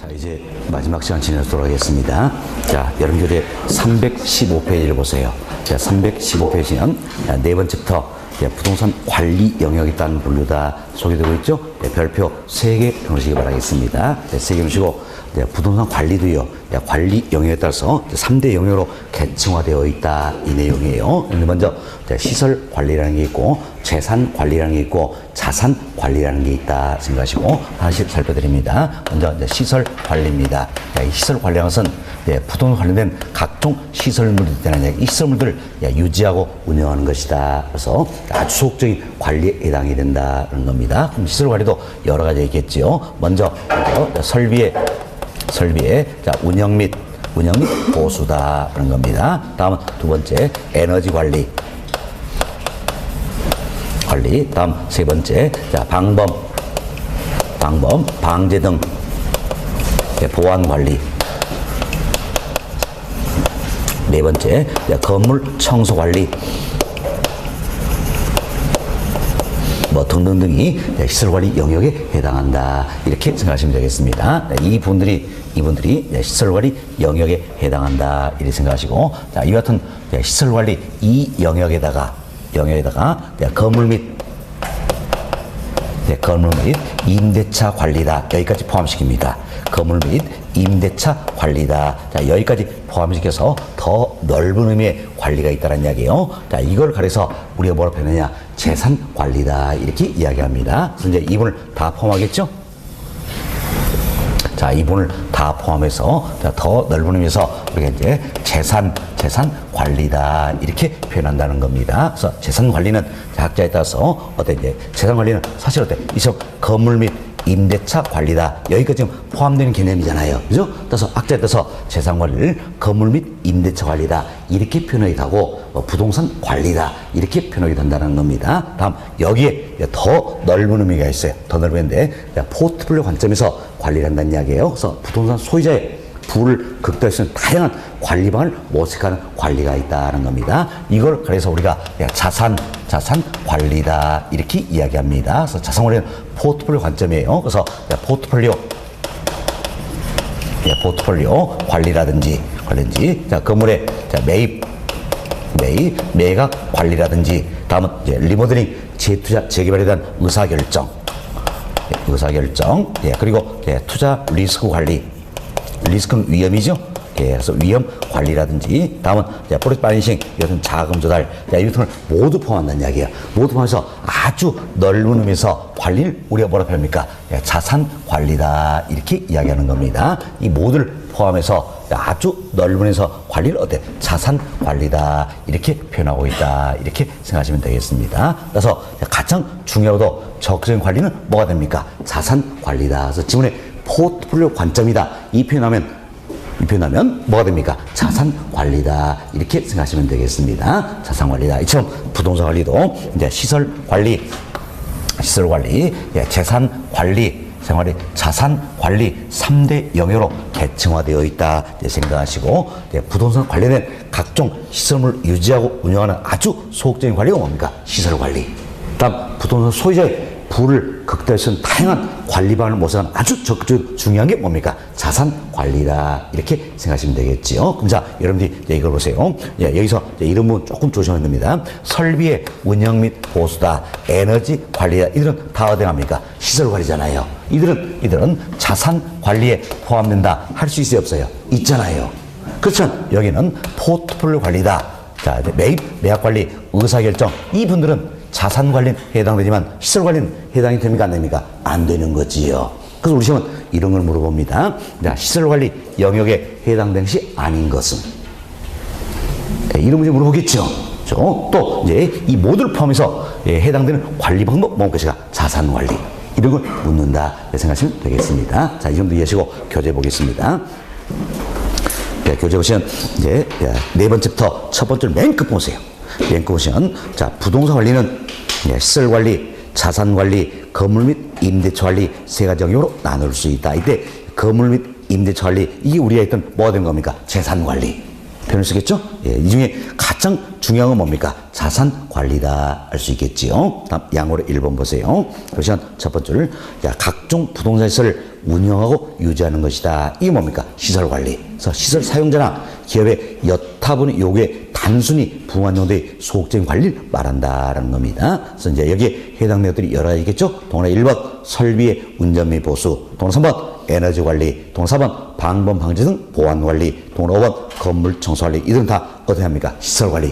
자, 이제 마지막 시간 진행하도록 하겠습니다. 자, 여러분들의 315페이지를 보세요. 자, 315페이지는 네 번째부터 부동산 관리 영역에 따른 분류다 소개되고 있죠. 별표 3개 넣으시기 바라겠습니다. 3개 넣으시고 부동산 관리도요. 관리 영역에 따라서 3대 영역으로 계층화되어 있다 이 내용이에요. 먼저 시설 관리라는 게 있고 재산 관리라는 게 있고 자산 관리라는 게 있다 생각하시고 하나씩 살펴드립니다. 먼저 시설 관리입니다. 이 시설 관리라는 것은 부동산 관련된 각종 시설물들이 있다는 얘기. 이 시설물들을 유지하고 운영하는 것이다. 그래서 아주 소극적인 관리에 해당이 된다는 겁니다. 그럼 시설 관리도 여러 가지 있겠지요. 먼저 설비의 운영 및 보수다라는 겁니다. 다음은 두 번째 에너지 관리. 다음 세 번째 방범, 방제 등 보안 관리. 네 번째 건물 청소 관리. 등등등이 시설관리 영역에 해당한다. 이렇게 생각하시면 되겠습니다. 이분들이 시설관리 영역에 해당한다. 이렇게 생각하시고, 자, 이 같은 시설관리 이 영역에다가 건물 및 임대차 관리다. 여기까지 포함시킵니다. 건물 및 임대차 관리다. 자, 여기까지 포함시켜서 더 넓은 의미의 관리가 있다는 이야기예요. 자, 이걸 가려서 우리가 뭐라고 표현하냐? 재산 관리다. 이렇게 이야기합니다. 그래서 이제 이 부분을 다 포함하겠죠? 자, 이 부분을 다 포함해서 더 넓은 의미에서 우리가 이제 재산 관리다. 이렇게 표현한다는 겁니다. 그래서 재산 관리는 학자에 따라서 재산 관리는 사실 이 건물 및 임대차 관리다. 여기까지 지금 포함되는 개념이잖아요. 그죠? 따라서 학자에 따라서 재산 관리를 건물 및 임대차 관리다. 이렇게 표현하기도 하고, 부동산 관리다. 이렇게 표현하기도 한다는 겁니다. 다음, 여기에 더 넓은 의미가 있어요. 더 넓은 의미인데, 포트폴리오 관점에서 관리를 한다는 이야기예요. 그래서 부동산 소유자의 부를 극대화할 수 있는 다양한 관리 방안을 모색하는 관리가 있다는 겁니다. 이걸 그래서 우리가 자산 관리다. 이렇게 이야기합니다. 그래서 자산 관리는 포트폴리오 관점이에요. 그래서 포트폴리오 관리라든지 자, 건물의 매각 관리라든지, 다음은 리모델링 재투자 재개발에 대한 의사결정, 그리고 투자 리스크 관리. 리스크는 위험이죠. 그래서 위험 관리라든지, 다음은 프로젝트 파이낸싱, 이것은 자금 조달, 이것을 모두 포함한다는 이야기예요. 모두 포함해서 아주 넓은 의미에서 관리를 우리가 뭐라 표현합니까? 자산 관리다. 이렇게 이야기하는 겁니다. 이 모두를 포함해서 아주 넓은 의미에서 관리를 자산 관리다. 이렇게 표현하고 있다. 이렇게 생각하시면 되겠습니다. 그래서 가장 중요하고도 적극적인 관리는 뭐가 됩니까? 자산 관리다. 그래서 지문에 포트폴리오 관점이다. 이 표현하면 뭐가 됩니까? 자산 관리다. 이렇게 생각하시면 되겠습니다. 자산 관리다. 이처럼 부동산 관리도 이제 시설 관리, 재산 관리, 자산 관리 3대 영역으로 계층화되어 있다 생각하시고, 부동산 관련된 각종 시설물을 유지하고 운영하는 아주 소극적인 관리가 뭡니까? 시설 관리. 다음, 부동산 소유자의 부를 극대화할 수 있는 다양한 관리 방안을 모색하는 아주 적극적으로 중요한 게 뭡니까? 자산 관리다. 이렇게 생각하시면 되겠지요. 그럼 자, 여러분들이 이걸 보세요. 여기서 이런 부분 조금 조심해야 됩니다. 설비의 운영 및 보수다. 에너지 관리다. 이들은 다 어디 갑니까? 시설 관리잖아요. 이들은 자산 관리에 포함된다. 할 수 있어요, 없어요? 있잖아요. 그렇지만 여기는 포트폴리오 관리다. 자, 매각 관리, 의사결정. 이분들은 자산 관리는 해당되지만 시설 관리는 해당이 됩니까? 안 됩니까? 안 되는 거지요. 그래서 우리 시험은 이런 걸 물어봅니다. 시설 관리 영역에 해당되는 것이 아닌 것은? 이런 문제 물어보겠죠. 또 이제 이 모두를 포함해서 해당되는 관리 방법 무엇인가? 자산 관리. 이런 걸 묻는다. 생각하시면 되겠습니다. 자, 이 정도 이해하시고 교재 보겠습니다. 교재 보시면 이제 네 번째부터 첫 번째를 맨 끝 보세요. 맨 끝 보시면, 자, 부동산 관리는 시설 관리, 자산 관리, 건물 및 임대차 관리 세 가지 영역으로 나눌 수 있다. 이때 건물 및 임대차 관리, 이게 우리가 했던 뭐가 된 겁니까? 재산 관리. 표현을 쓰겠죠? 예, 이 중에 가장 중요한 건 뭡니까? 자산 관리다 할 수 있겠지요. 다음 양호로 1번 보세요. 그러시면 첫 번째를 각종 부동산 시설을 운영하고 유지하는 것이다. 이게 뭡니까? 시설 관리. 그래서 시설 사용자나 기업의 여타분의 요구에 단순히 부응한 정도의 소극적인 관리를 말한다라는 겁니다. 그래서 이제 여기에 해당되는 것들이 여러 가지겠죠. 동원아 1번 설비의 운전 및 보수, 동원아 3번 에너지 관리, 동원 4번 방범 방지 등 보안 관리, 동원 5번 건물 청소 관리. 이들은 다 어떻게 합니까? 시설 관리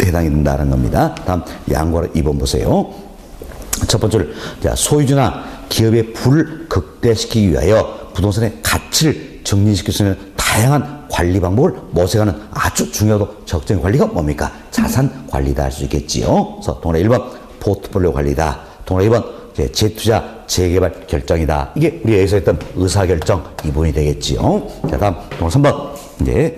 해당이 된다는 겁니다. 다음 양과로 2번 보세요. 첫 번째를 소유주나 기업의 부를 극대시키기 위하여 부동산의 가치를 증진시킬 수 있는 다양한 관리 방법을 모색하는 아주 중요하고 적극적인 관리가 뭡니까? 자산 관리다 할 수 있겠지요. 그래서 동원아 1번 포트폴리오 관리다. 동원아 2번 재투자, 재개발 결정이다. 이게 우리 여기서 했던 의사결정 이분이 되겠지요. 자, 다음, 3번. 이제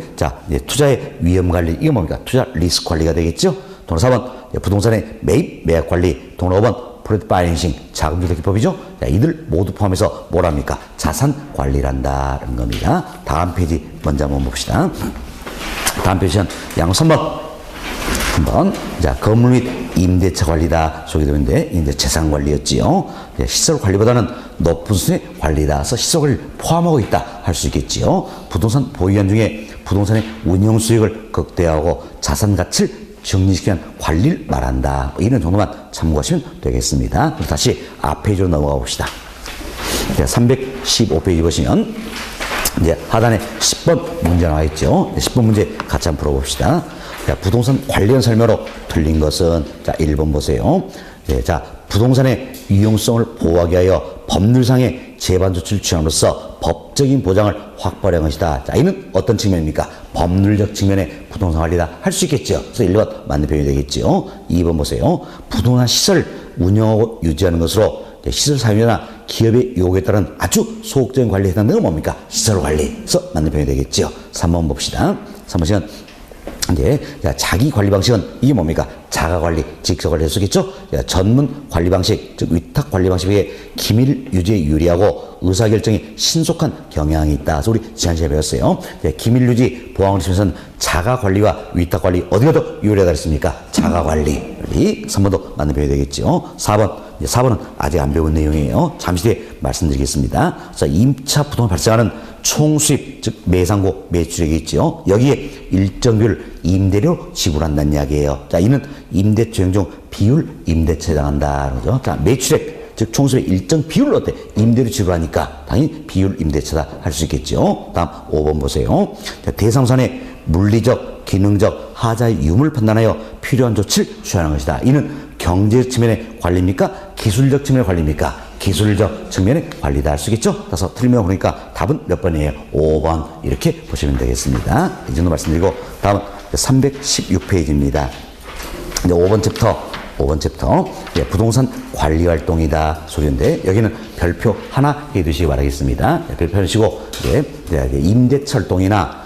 투자의 위험 관리. 이게 뭡니까? 투자 리스크 관리가 되겠죠. 4번. 부동산의 매입, 매각 관리. 5번. 프로젝트 파이낸싱, 자금 조달 기법이죠. 자, 이들 모두 포함해서 뭐랍니까? 자산 관리란다는 겁니다. 다음 페이지 먼저 한번 봅시다. 다음 페이지는 양호 3번. 한번 건물 및 임대차 관리다 소개되는데 이제 재산 관리였지요. 시설 관리보다는 높은 수준의 관리다. 그래서 시설 관리를 포함하고 있다 할 수 있겠지요. 부동산 보유한 중에 부동산의 운영 수익을 극대화하고 자산 가치를 증진시키는 관리를 말한다. 이런 정도만 참고하시면 되겠습니다. 다시 앞 페이지로 넘어가 봅시다. 315페이지 보시면 이제 하단에 10번 문제 나와 있죠. 10번 문제 같이 한번 풀어봅시다. 부동산 관련 설명으로 틀린 것은 1번 보세요. 부동산의 유용성을 보호하기 위하여 법률상의 재반 조치를 취함으로써 법적인 보장을 확보하려는 것이다. 이는 어떤 측면입니까? 법률적 측면의 부동산 관리다 할 수 있겠죠. 그래서 1번 맞는 표현이 되겠죠. 2번 보세요. 부동산 시설을 운영하고 유지하는 것으로 시설 사용자나 기업의 요구에 따른 아주 소극적인 관리에 해당되는 건 뭡니까? 시설 관리. 그래서 맞는 표현이 되겠죠. 3번 봅시다. 3번 시간 이제 자기 관리 방식은 이게 뭡니까? 자가 관리, 직접 관리를 쓰겠죠? 전문 관리 방식, 즉 위탁 관리 방식에 기밀 유지에 유리하고 의사결정에 신속한 경향이 있다. 그래서 우리 지난 시간에 배웠어요. 기밀 유지 보안을 지면서는 자가 관리와 위탁 관리 어디가 더 유리하다 했습니까? 자가 관리. 3번도 맞는 표현이 되겠죠. 4번. 4번은 아직 안 배운 내용이에요. 잠시 뒤에 말씀드리겠습니다. 그래서 임차 부동산 발생하는 총수입, 즉 매상고 매출액이 있죠. 여기에 일정 비율 임대료 지불한다는 이야기예요. 이는 임대차 중 비율 임대차에 해당한다. 그러죠. 매출액, 즉 총수입의 일정 비율을 어때? 임대료 지불하니까 당연히 비율 임대차다 할 수 있겠죠. 다음 5번 보세요. 대상선의 물리적, 기능적 하자의 유무를 판단하여 필요한 조치를 취하는 것이다. 이는 경제적 측면의 관리입니까? 기술적 측면의 관리입니까? 기술적 측면의 관리다 할 수 있겠죠? 그래서 틀리면 보니까 답은 몇 번이에요? 5번 이렇게 보시면 되겠습니다. 이 정도 말씀드리고 다음은 316페이지입니다. 이제 5번 챕터 부동산 관리 활동이다 소리인데 여기는 별표 하나 해두시기 바라겠습니다. 별표 해주시고 임대차 활동이나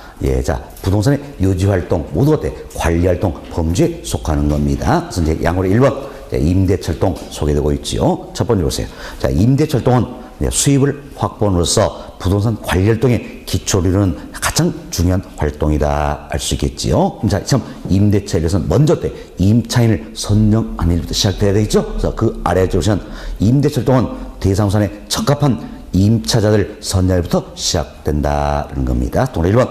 부동산의 유지 활동 모두 어때? 관리 활동 범주에 속하는 겁니다. 그래서 이제 양으로 1번 임대차 활동 소개되고 있지요. 첫 번째 보세요. 임대차 활동은 수입을 확보함으로써 부동산 관리 활동의 기초를 이루는 가장 중요한 활동이다 할 수 있겠지요. 참 임대차에 대해서는 먼저 임차인을 선정하는 일부터 시작돼야 되겠죠. 그래서 그 아래에 보시면 임대차 활동은 대상선에 적합한 임차자들 선정부터 시작된다는 겁니다. 또 1번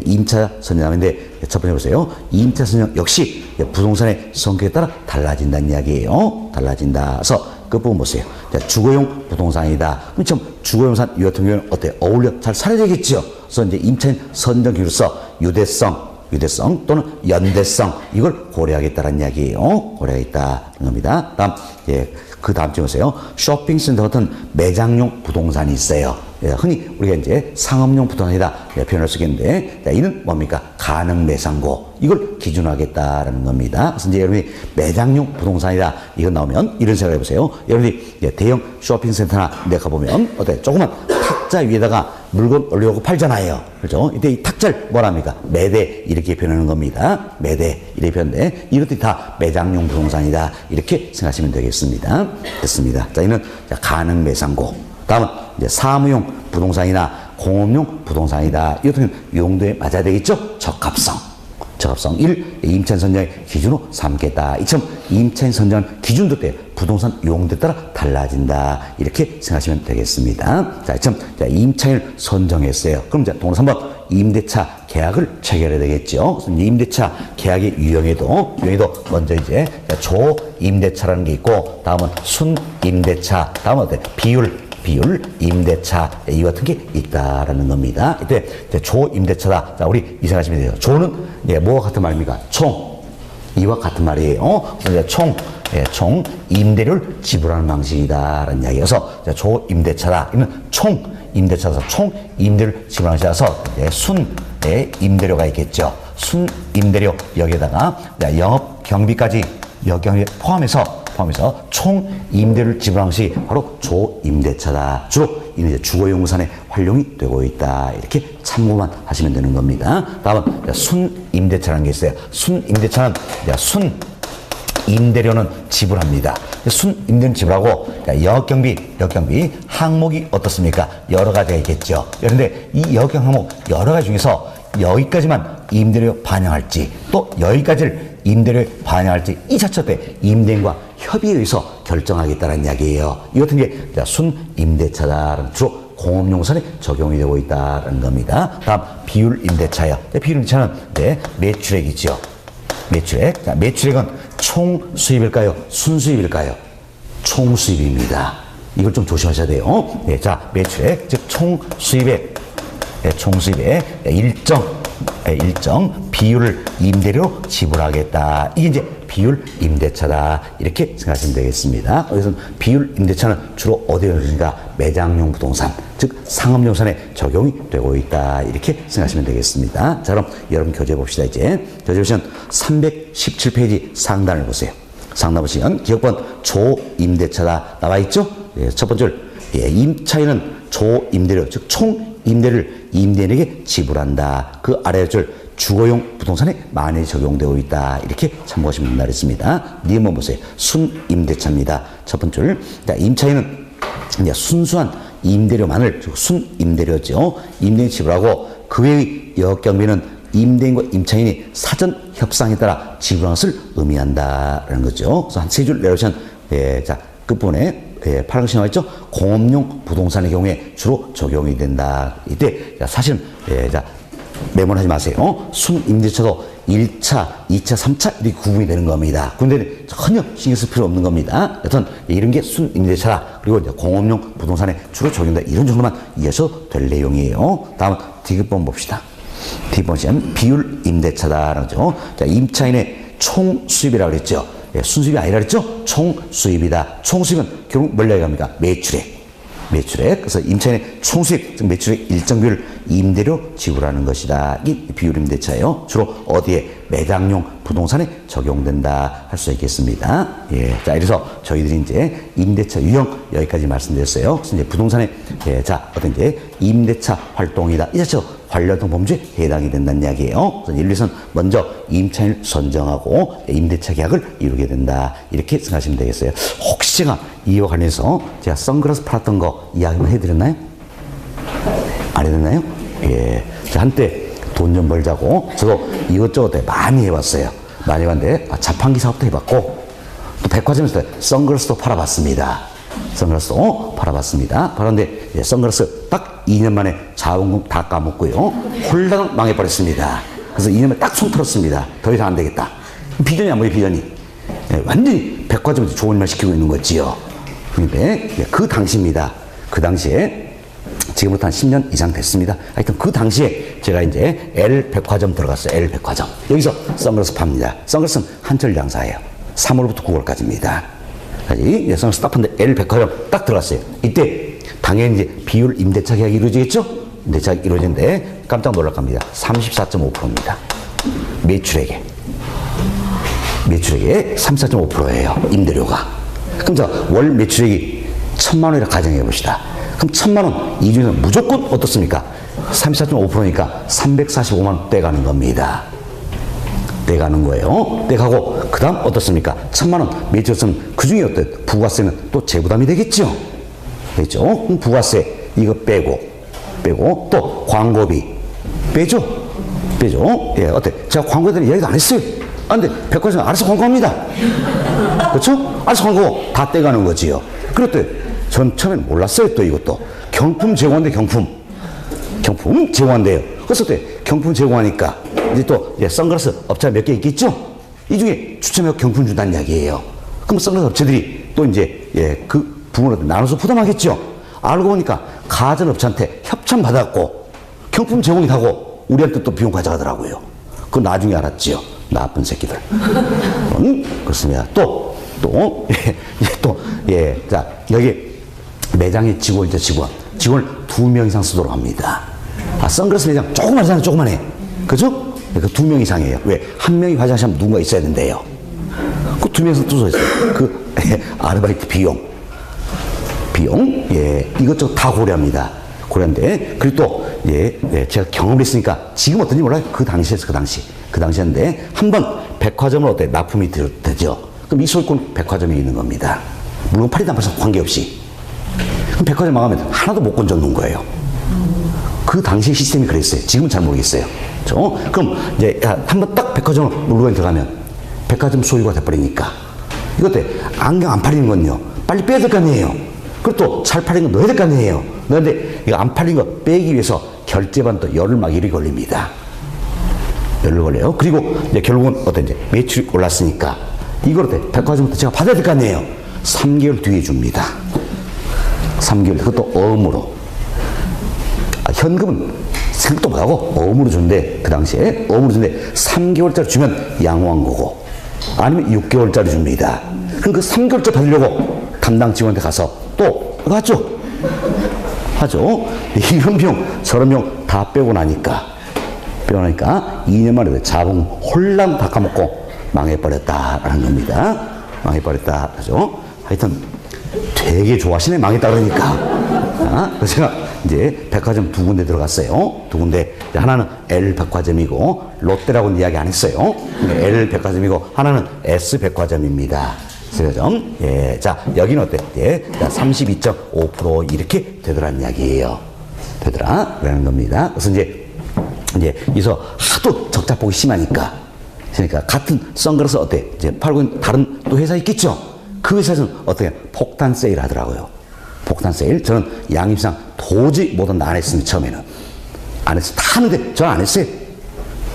임차 선정인데 첫 번째 보세요. 임차 선정 역시 부동산의 성격에 따라 달라진다는 이야기예요. 달라진다. 그래서 끝부분 보세요. 주거용 부동산이다. 그럼 참 주거용산 이 같은 경우는 어때? 어울려 잘 살아야 되겠죠. 그래서 이제 임차인 선정 기로서 유대성 또는 연대성 이걸 고려하겠다는 이야기예요. 고려하겠다는 겁니다. 다음 그 다음 중 보세요. 쇼핑센터 같은 매장용 부동산이 있어요. 흔히 우리가 이제 상업용 부동산이다 표현을 쓰겠는데 이는 뭡니까? 가능 매상고 이걸 기준으로 하겠다는 겁니다. 그래서 이제 여러분이 매장용 부동산이다 이거 나오면 이런 생각을 해보세요. 여러분이 대형 쇼핑센터나 내 가보면 어때? 조그만 탁자 위에다가 물건 올려놓고 팔잖아요. 그렇죠? 이때 이 탁자를 뭐랍니까? 매대 이렇게 표현하는 겁니다. 매대 이렇게 표현돼. 이것들이 다 매장용 부동산이다 이렇게 생각하시면 되겠습니다. 됐습니다. 자, 이는 가능 매상고. 다음은 이제 사무용 부동산이나 공업용 부동산이다. 이것은 용도에 맞아야 되겠죠? 적합성. 적합성 1. 임차인 선정의 기준으로 삼겠다. 이처럼 임차인 선정한 기준도 때 부동산 용도에 따라 달라진다. 이렇게 생각하시면 되겠습니다. 자, 이처럼 임차인을 선정했어요. 그럼 이제 동으로 3번 임대차 계약을 체결해야 되겠죠. 그래서 임대차 계약의 유형에도 먼저 이제 조 임대차라는 게 있고, 다음은 순 임대차, 다음은 어때? 비율 임대차, 이 같은 게 있다라는 겁니다. 이때 조 임대차다. 자, 우리 이 생각하시면 돼요. 조는 뭐와 같은 말입니까? 총. 이와 같은 말이에요. 그래서 총 임대료를 지불하는 방식이다라는 이야기여서 조 임대차다. 이는 총 임대차라서 총 임대료를 지불하는 것이라서 순 임대료가 있겠죠. 순 임대료 여기에다가 영업 경비까지 포함해서 총 임대료를 지불하는 것이 바로 조 임대차다. 주로 이제 주거용구산에 활용이 되고 있다. 이렇게 참고만 하시면 되는 겁니다. 다음은 순 임대차라는 게 있어요. 순 임대차는 순 임대료는 지불합니다. 순 임대료는 지불하고 영업경비 항목이 어떻습니까? 여러 가지가 있겠죠. 그런데 이 영업경비 항목 여러 가지 중에서 여기까지만 임대료 반영할지 또 여기까지를 임대료에 반영할지 이 자체 때 임대인과 협의에 의해서 결정하겠다는 이야기예요. 이 같은 게 순 임대차다. 주로 공업용산에 적용이 되고 있다는 겁니다. 다음 비율 임대차요. 비율 임대차는 매출액이죠. 매출액. 자, 매출액은 총 수입일까요? 순수입일까요? 총 수입입니다. 이걸 좀 조심하셔야 돼요. 자, 매출액, 즉 총 수입의 일정 비율을 임대료로 지불하겠다. 이게 이제 비율 임대차다. 이렇게 생각하시면 되겠습니다. 그래서 비율 임대차는 주로 어디에 있는가? 매장용 부동산, 즉 상업용산에 적용이 되고 있다. 이렇게 생각하시면 되겠습니다. 자, 그럼 여러분 교재 봅시다. 이제 교재 보시면 317페이지 상단을 보세요. 상단 보시면 기억번 조 임대차다 나와 있죠? 첫 번째 임차인은 조 임대료, 즉 총 임대를 임대인에게 지불한다. 그 아래 줄 주거용 부동산에 많이 적용되고 있다. 이렇게 참고하시면 된다 그랬습니다. 한번 보세요. 순 임대차입니다. 첫 번째 줄. 임차인은 이제 순수한 임대료만을, 순 임대료죠. 임대인 지불하고 그 외의 영업경비는 임대인과 임차인이 사전 협상에 따라 지불하는 것을 의미한다라는 거죠. 그래서 한 세 줄 내려오시면 자, 끝부분에 파란색 나와 있죠? 공업용 부동산의 경우에 주로 적용이 된다. 이때 사실은 자, 메모를 하지 마세요. 순 임대차도 1차, 2차, 3차 이렇게 구분이 되는 겁니다. 근데 전혀 신경 쓸 필요 없는 겁니다. 여튼 이런 게 순 임대차다. 그리고 이제 공업용 부동산에 주로 적용된다. 이런 정도만 이해하셔도 될 내용이에요. 다음 디귿번 봅시다. 디귿번 시험 비율 임대차다라는 거죠. 자, 임차인의 총 수입이라고 그랬죠. 순수입이 아니라 그랬죠? 총 수입이다. 총 수입은 결국 뭘 이야기합니까? 매출액. 그래서 임차인의 총 수입, 즉 매출액 일정 비율 임대료 지불하는 것이다. 이 비율 임대차예요. 주로 어디에? 매장용 부동산에 적용된다 할 수 있겠습니다. 자, 이래서 저희들이 이제 임대차 유형 여기까지 말씀드렸어요. 그래서 이제 부동산에 자, 어떤 이제 임대차 활동이다. 이 자체로 관련된 범죄에 해당이 된다는 이야기예요. 그래서 예를 들어서 먼저 임차인을 선정하고 임대차 계약을 이루게 된다. 이렇게 생각하시면 되겠어요. 혹시 제가 이와 관련해서 제가 선글라스 팔았던 거 이야기만 해드렸나요? 안 해드렸나요? 자, 한때 돈 좀 벌자고 저도 이것저것 많이 해봤어요. 많이 해봤는데 자판기 사업도 해봤고 또 백화점에서 선글라스도 팔아봤습니다. 팔았는데 선글라스 딱 2년 만에 자본금 다 까먹고요. 홀랑 망해버렸습니다. 그래서 2년 만에 딱 손 털었습니다. 더 이상 안 되겠다. 비전이 안 보여, 비전이. 완전히 백화점에서 좋은 말 시키고 있는 거지요. 그런데 그 당시입니다. 그 당시에 지금부터 한 10년 이상 됐습니다. 하여튼 그 당시에 제가 이제 L 백화점 들어갔어요. L 백화점. 여기서 선글라스 팝니다. 선글라스는 한철 양사예요. 3월부터 9월까지입니다. 선글라스 딱 팝는데 L 백화점 딱 들어갔어요. 이때 당연히 이제 비율 임대차 계약이 이루어지겠죠? 임대차 계약이 이루어지는데 깜짝 놀랄 겁니다. 34.5%입니다. 매출액에 34.5%예요. 임대료가. 그럼 자, 월 매출액이 1,000만 원이라 가정해 봅시다. 그럼 1,000만 원, 이 중에서 무조건 어떻습니까? 34.5%니까 345만 원 떼가는 겁니다. 떼가는 거예요. 떼가고, 그 다음 어떻습니까? 1,000만 원 매출액은 그 중에 어때요? 부가세는 또 재부담이 되겠죠? 그럼 부가세, 이거 빼고, 빼고 또 광고비 빼죠. 빼죠. 예, 어때? 제가 광고에 대한 이야기도 안 했어요. 아, 근데 백화점 알아서 광고합니다. 그렇죠? 알아서 광고 다 떼가는 거지요. 그럴 때 전 처음엔 몰랐어요. 또 이것도 경품 제공한대. 경품 제공한대요. 그래서 때 경품 제공하니까 이제 또 선글라스 업체가 몇 개 있겠죠? 이 중에 추첨해서 경품 준다는 이야기예요. 그럼 선글라스 업체들이 또 이제 그 부분을 나눠서 부담하겠죠? 알고 보니까 가전 업체한테 협찬 받았고 경품 제공이 하고 우리한테 또 비용 가져가더라고요. 그거 나중에 알았지요. 나쁜 새끼들. 그렇습니다. 자, 여기 매장의 직원이죠, 직원을 2명 이상 쓰도록 합니다. 아, 선글라스 매장 조그만하잖아요, 조그만해. 그죠? 그 2명 이상이에요. 왜? 1명이 화장실 하면 누군가 있어야 된대요. 그 2명 이상 또 서 있어요. 아르바이트 비용, 이것저것 다 고려합니다. 고려한데, 그리고 또, 제가 경험을 했으니까, 지금 어떤지 몰라요. 그 당시였는데, 한번 백화점을 어때? 납품이 되죠. 그럼 이 소유권 백화점에 있는 겁니다. 물건 팔리다 안 팔려서 관계없이. 그럼 백화점 망하면 하나도 못 건져 놓은 거예요. 그 당시 시스템이 그랬어요. 지금은 잘 모르겠어요. 그렇죠? 그럼 이제 한번 딱 백화점을 물건이 들어가면 백화점 소유가 돼버리니까. 이것 때 안경 안 팔리는 건요. 빨리 빼야 될 거 아니에요. 그리고 또 잘 팔린 거 넣어야 될 거 아니에요. 그런데 이거 안 팔린 거 빼기 위해서 결제반도 열흘 막 일이 걸립니다. 열흘 걸려요. 그리고 이제 결국은 어떤 이제 매출이 올랐으니까 이걸 어때? 백화점부터 제가 받아야 될 거 아니에요. 3개월 뒤에 줍니다. 3개월. 그것도 어음으로. 현금은 생각도 못하고 어음으로 준대. 그 당시에 어음으로 준대. 3개월짜리 주면 양호한 거고 아니면 6개월짜리 줍니다. 그럼 그 3개월짜리 받으려고 담당 직원한테 가서 또 하죠. 이런 비용 저런 비용 다 빼고 나니까 2년 만에 자본 홀랑 다 까먹고 망해버렸다라는 겁니다. 망해버렸다. 그죠? 하여튼 되게 좋아하시네. 망했다 그러니까. 그래서 제가 이제 백화점 2군데 들어갔어요. 2군데. 하나는 L 백화점이고 롯데라고는 이야기 안 했어요. L 백화점이고 하나는 S 백화점입니다. 백화점. 자, 여기는 어때? 자, 32.5% 이렇게 되더라는 이야기예요. 되더라라는 겁니다. 그래서 이제 여기서 하도 적자폭이 심하니까 그러니까 같은 선글라스 어때? 이제 팔고 있는 다른 또 회사 있겠죠? 그 회사에서는 어떻게 폭탄 세일 하더라고요. 폭탄 세일. 저는 양심상 도저히 못한다 안 했습니다. 처음에는. 안 했어요. 다 하는데 저는 안 했어요.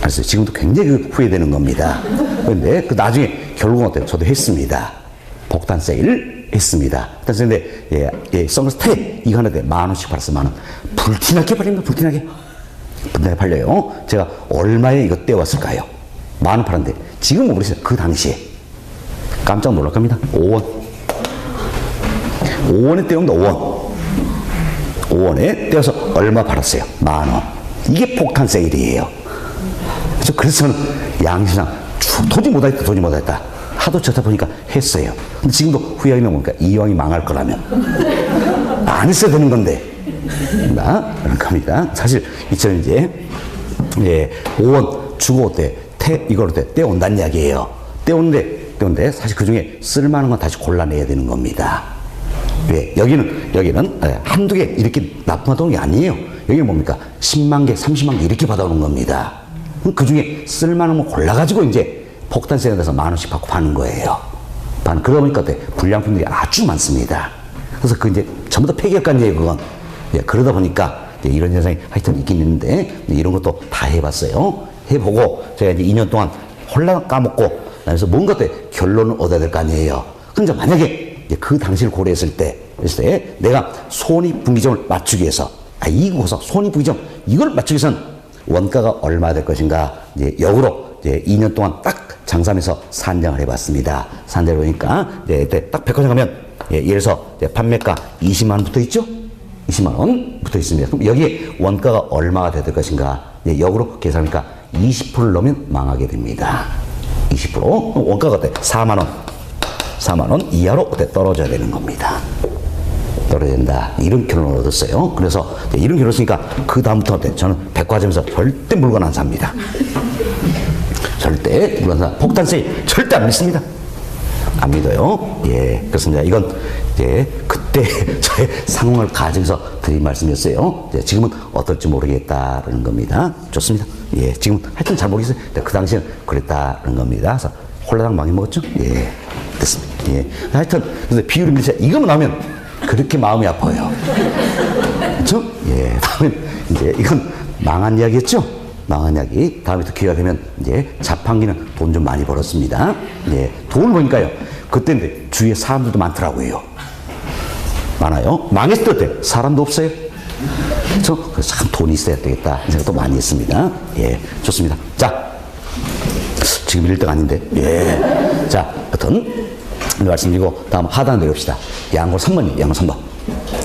지금도 굉장히 후회되는 겁니다. 그런데 그 나중에 결국은 어때요? 저도 했습니다. 폭탄 세일 했습니다. 그런데 선글라스 탭 이거 하는데 10,000원씩 팔았어요. 10,000원. 불티나게 팔립니다. 불티나게 팔려요. 제가 얼마에 이거 떼왔을까요? 10,000원 팔았는데 지금 모르겠어요. 그 당시에 깜짝 놀랄 겁니다. 5원에 떼운다. 5원에 떼어서 얼마 팔았어요? 10,000원. 이게 폭탄 세일이에요. 그래서 저는 양심상 도저히 못하겠다. 하도 적자 보니까 했어요. 근데 지금도 후회하면 뭡니까? 이왕이 망할 거라면 안 했어야 되는 건데. 그런 겁니다. 사실 이처럼 이제 5원 주고 이걸 떼온다는 이야기예요. 떼오는데 사실 그 중에 쓸만한 건 다시 골라내야 되는 겁니다. 왜? 여기는 한두 개 이렇게 납품하던 게 아니에요. 여기는 뭡니까? 10만 개, 30만 개 이렇게 받아오는 겁니다. 그 중에 쓸만한 거 골라가지고 이제 폭탄 세일에서 10,000원씩 받고 파는 거예요. 그러다 보니까 불량품들이 아주 많습니다. 그래서 그 이제 전부 다 폐기할 거 아니에요, 그건. 그러다 보니까 이런 현상이 하여튼 있긴 있는데 이런 것도 다 해봤어요. 해보고 제가 이제 2년 동안 홀랑 까먹고 그래서 뭔가 결론을 얻어야 될 거 아니에요. 근데 만약에 그 당시를 고려했을 때 내가 손익분기점을 맞추기 위해서 이거서 손익분기점 이걸 맞추기 위해서는 원가가 얼마 될 것인가 역으로 2년 동안 딱 장사하면서 산정을 해봤습니다. 산정을 해보니까 딱 백화점 가면 예를 들어서 판매가 20만 원 붙어 있죠? 20만 원 붙어 있습니다. 그럼 여기에 원가가 얼마가 될 것인가 역으로 계산하니까 20%를 넣으면 망하게 됩니다. 20%. 원가가 어때? 4만 원. 4만 원 이하로 떨어져야 되는 겁니다. 떨어져야 된다. 이런 결론을 얻었어요. 그래서 이런 결론을 쓰니까 그 다음부터 저는 백화점에서 절대 물건 안 삽니다. 절대 물건 사 폭탄 세일 절대 안 믿습니다. 안 믿어요? 예, 그렇습니다. 이건 이제 그때 저의 상황을 가정해서 드린 말씀이었어요. 지금은 어떨지 모르겠다라는 겁니다. 좋습니다. 예, 지금 하여튼 잘 모르겠어요. 그 당시에는 그랬다는 겁니다. 그래서 홀라당 많이 먹었죠? 예, 됐습니다. 예, 하여튼 근데 비율이 밀자 이거만 나오면 그렇게 마음이 아파요. 그렇죠? 예, 다음에 이제 이건 망한 이야기였죠? 망한 이야기. 다음에 또 기회가 되면 이제 자판기는 돈 좀 많이 벌었습니다. 예, 돈을 보니까요. 그때 주위에 사람들도 많더라고요. 많아요. 망했을 때 사람도 없어요. 그래서 참 돈이 있어야 되겠다. 이 생각도 많이 했습니다. 예, 좋습니다. 자, 지금 1등 아닌데. 예. 자, 하여튼 말씀드리고 다음 하단 내려옵시다. 양호 3번이에요. 양호 3번.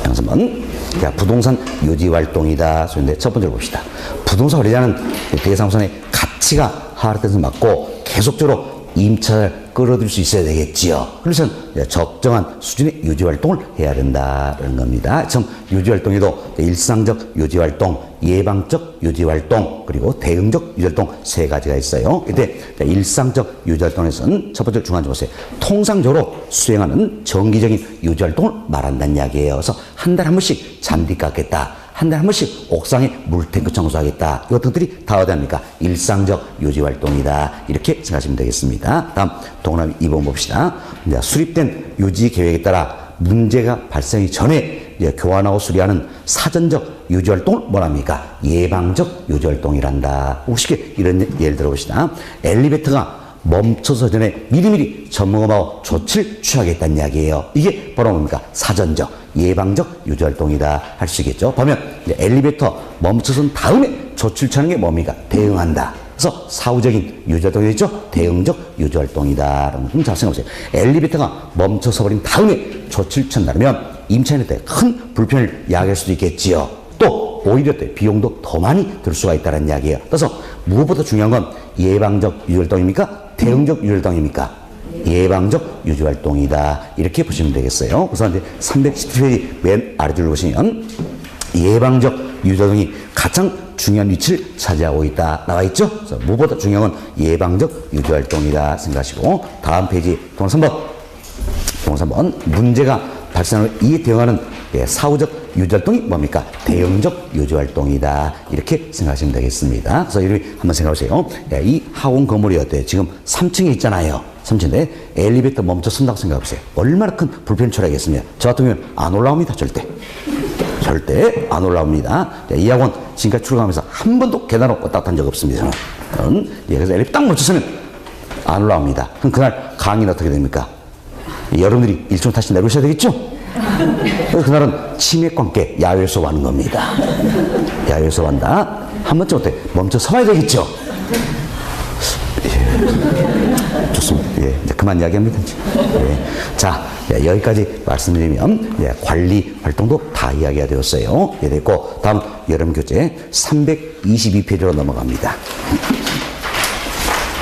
양호 3번. 자, 부동산 유지 활동이다. 소인데 첫 번째로 봅시다. 부동산 거래자는 대상자의 가치가 하락돼서 맞고 계속적으로 임차를 끌어들일 수 있어야 되겠지요. 그래서 적정한 수준의 유지 활동을 해야 된다는 겁니다. 참 유지 활동에도 일상적 유지 활동, 예방적 유지 활동, 그리고 대응적 유지 활동 세 가지가 있어요. 이때 일상적 유지 활동에서는 첫 번째 중요한 점 보세요. 통상적으로 수행하는 정기적인 유지 활동을 말한다는 이야기예요. 그래서 한 달에 한 번씩 잔디 깎겠다. 한 달에 한 번씩 옥상에 물탱크 청소하겠다. 이것 등들이 다 어디 합니까? 일상적 유지 활동이다. 이렇게 생각하시면 되겠습니다. 다음 동그라미 2번 봅시다. 수립된 유지 계획에 따라 문제가 발생이 전에 교환하고 수리하는 사전적 유지 활동을 뭐랍니까? 예방적 유지 활동이란다. 쉽게 이런 예를 들어봅시다. 엘리베이터가 멈춰서 전에 미리미리 점검하고 조치를 취하겠다는 이야기예요. 이게 바로 뭡니까? 사전적, 예방적 유지활동이다 할 수 있겠죠. 보면 엘리베이터 멈춰선 다음에 조치를 취하는 게 뭡니까? 대응한다. 그래서 사후적인 유지활동이 있죠. 대응적 유지활동이다. 잘 생각해보세요. 엘리베이터가 멈춰서 버린 다음에 조치를 취한다면 임차인에 대해 큰 불편을 야기할 수도 있겠지요. 또 오히려 비용도 더 많이 들 수가 있다는 이야기예요. 그래서 무엇보다 중요한 건 예방적 유지활동입니까? 대응적 유지활동입니까? 예방적 유지활동이다. 이렇게 보시면 되겠어요. 그래서 이제 317페이지 맨 아래줄을 보시면 예방적 유지활동이 가장 중요한 위치를 차지하고 있다. 나와 있죠? 그래서 무엇보다 중요한 건 예방적 유지활동이다 생각하시고 다음 페이지 동그라미 3번. 동그라미 3번. 문제가 발생을 이에 대응하는 사후적 유지활동이 뭡니까? 대응적 유지활동이다. 이렇게 생각하시면 되겠습니다. 그래서 이렇게 한번 생각해보세요. 이 학원 건물이 어때요? 지금 3층에 있잖아요. 3층인데 엘리베이터 멈춰 쓴다고 생각해보세요. 얼마나 큰 불편을 초래하겠습니까? 저 같은 경우는 안 올라옵니다. 절대. 절대 안 올라옵니다. 이 학원 지금까지 출근하면서 한 번도 계단을 왔다 갔다 한 적 없습니다. 저는. 그래서 엘리베이터 딱 멈춰서면 안 올라옵니다. 그럼 그날 강의는 어떻게 됩니까? 여러분들이 1층 다시 내려오셔야 되겠죠? 그날은 치맥과 함께 야외 수업하는 겁니다. 야외 수업한다. 한 번쯤 어때? 멈춰 서봐야 되겠죠? 예. 좋습니다. 예. 이제 그만 이야기합니다. 예. 자, 여기까지 말씀드리면 관리 활동도 다 이야기가 되었어요. 예, 됐고 다음 여름 교재 322페이지로 넘어갑니다.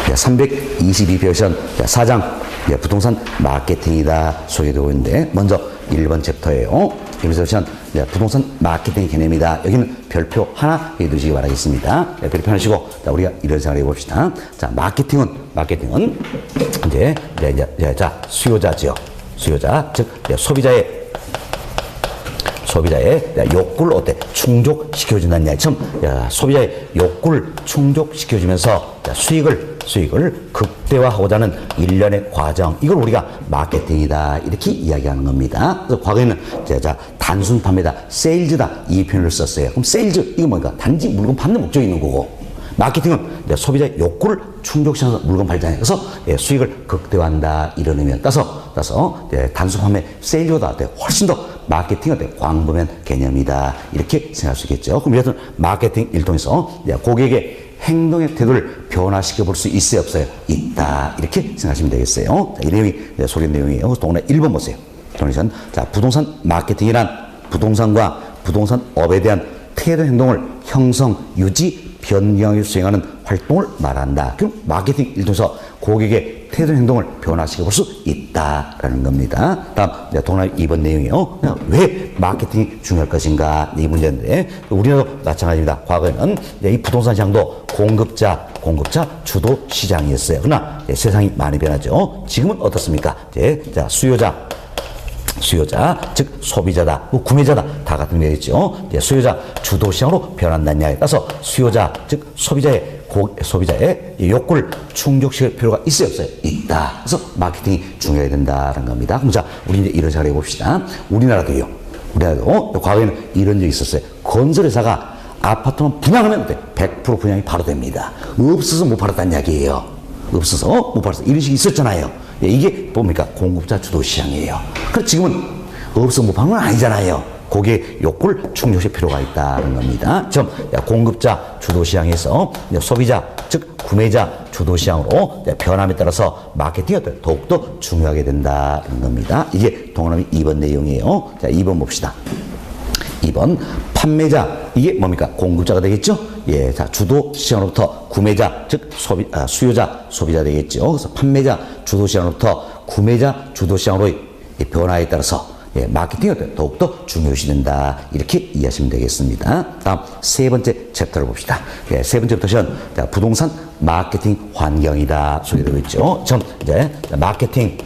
322페이지 4장 부동산 마케팅이다 소개되고 있는데 먼저 1번 챕터예요. 여기서 부동산 마케팅 개념이다. 여기는 별표 하나 해두시기 바라겠습니다. 별표 하나 시고 우리가 이런 생각을 해봅시다. 자, 마케팅은 이제 자 수요자죠. 수요자 즉 소비자의 욕구를 어때? 충족시켜준다는 이야기. 참, 소비자의 욕구를 충족시켜주면서 수익을 극대화하고자 하는 일련의 과정. 이걸 우리가 마케팅이다. 이렇게 이야기하는 겁니다. 그래서 과거에는 단순 판매다, 세일즈다. 이 표현을 썼어요. 그럼 세일즈, 이거 뭔가? 단지 물건 판는 목적이 있는 거고. 마케팅은 소비자의 욕구를 충족시켜서 물건 팔잖아요. 그래서 수익을 극대화한다. 이런 의미에 따서 단순 판매, 세일즈보다 훨씬 더 마케팅은 광범위한 개념이다. 이렇게 생각할 수 있겠죠. 그럼 여하튼 마케팅 일동에서 고객의 행동의 태도를 변화시켜 볼 수 있어요, 없어요? 있다. 이렇게 생각하시면 되겠어요. 자, 이 내용이 소개 내용이에요. 동그라미 1번 보세요. 자, 부동산 마케팅이란 부동산과 부동산업에 대한 태도 행동을 형성, 유지, 변경하기 수행하는 활동을 말한다. 그럼 마케팅 일 통해서 고객의 태도 행동을 변화시켜 볼 수 있다라는 겁니다. 다음 동그라미 2번 내용이요. 왜 마케팅이 중요할 것인가 이 문제인데 우리나라도 마찬가지입니다. 과거에는 이 부동산 시장도 공급자 주도 시장이었어요. 그러나 세상이 많이 변하죠. 지금은 어떻습니까? 자, 수요자, 즉 소비자다, 구매자다 다 같은 의미겠죠. 수요자 주도 시장으로 변한다는 이야기에 따라서 수요자, 즉 소비자의 욕구를 충족시킬 필요가 있어요, 없어요? 있다. 그래서 마케팅이 중요해야 된다는 겁니다. 그럼 자, 우리 이제 이런 생각을 해봅시다. 우리나라도 과거에는 이런 적이 있었어요. 건설회사가 아파트만 분양하면 100% 분양이 바로 됩니다. 없어서 못 팔았다는 이야기예요. 없어서 못 팔았어. 이런 식이 있었잖아요. 이게 뭡니까? 공급자 주도 시장이에요. 그런데 지금은 없어서 못 파는 건 아니잖아요. 고객의 욕구를 충족시킬 필요가 있다는 겁니다. 지금 공급자 주도 시장에서 소비자, 즉 구매자 주도 시장으로 변함에 따라서 마케팅이 더욱더 중요하게 된다는 겁니다. 이게 동그라미 2번 내용이에요. 자, 2번 봅시다. 2번 판매자, 이게 뭡니까? 공급자가 되겠죠? 예, 자, 주도 시장으로부터 구매자, 즉 수요자, 소비자 되겠죠. 그래서 판매자 주도 시장으로부터 구매자 주도 시장으로의 변화에 따라서 마케팅이 더욱더 중요시된다. 이렇게 이해하시면 되겠습니다. 다음 세 번째 챕터를 봅시다. 세 번째 챕터는 부동산 마케팅 환경이다 소개되고 있죠. 전 이제 마케팅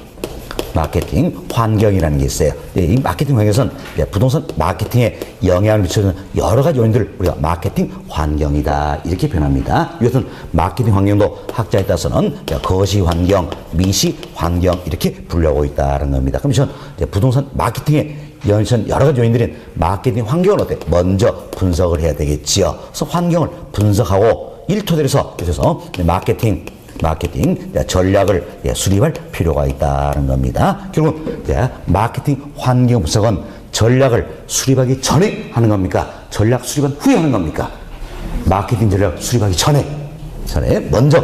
환경이라는 게 있어요. 이 마케팅 환경에서는 부동산 마케팅에 영향을 미치는 여러 가지 요인들을 우리가 마케팅 환경이다 이렇게 표현합니다. 이것은 마케팅 환경도 학자에 따라서는 거시 환경, 미시 환경 이렇게 분류하고 있다는 겁니다. 그럼 전 부동산 마케팅에 영향을 여러 가지 요인들인 마케팅 환경을 어때? 먼저 분석을 해야 되겠지요. 그래서 환경을 분석하고 일토대로서 마케팅 전략을 수립할 필요가 있다는 겁니다. 결국 마케팅 환경 분석은 전략을 수립하기 전에 하는 겁니까? 전략 수립한 후에 하는 겁니까? 마케팅 전략 수립하기 전에 먼저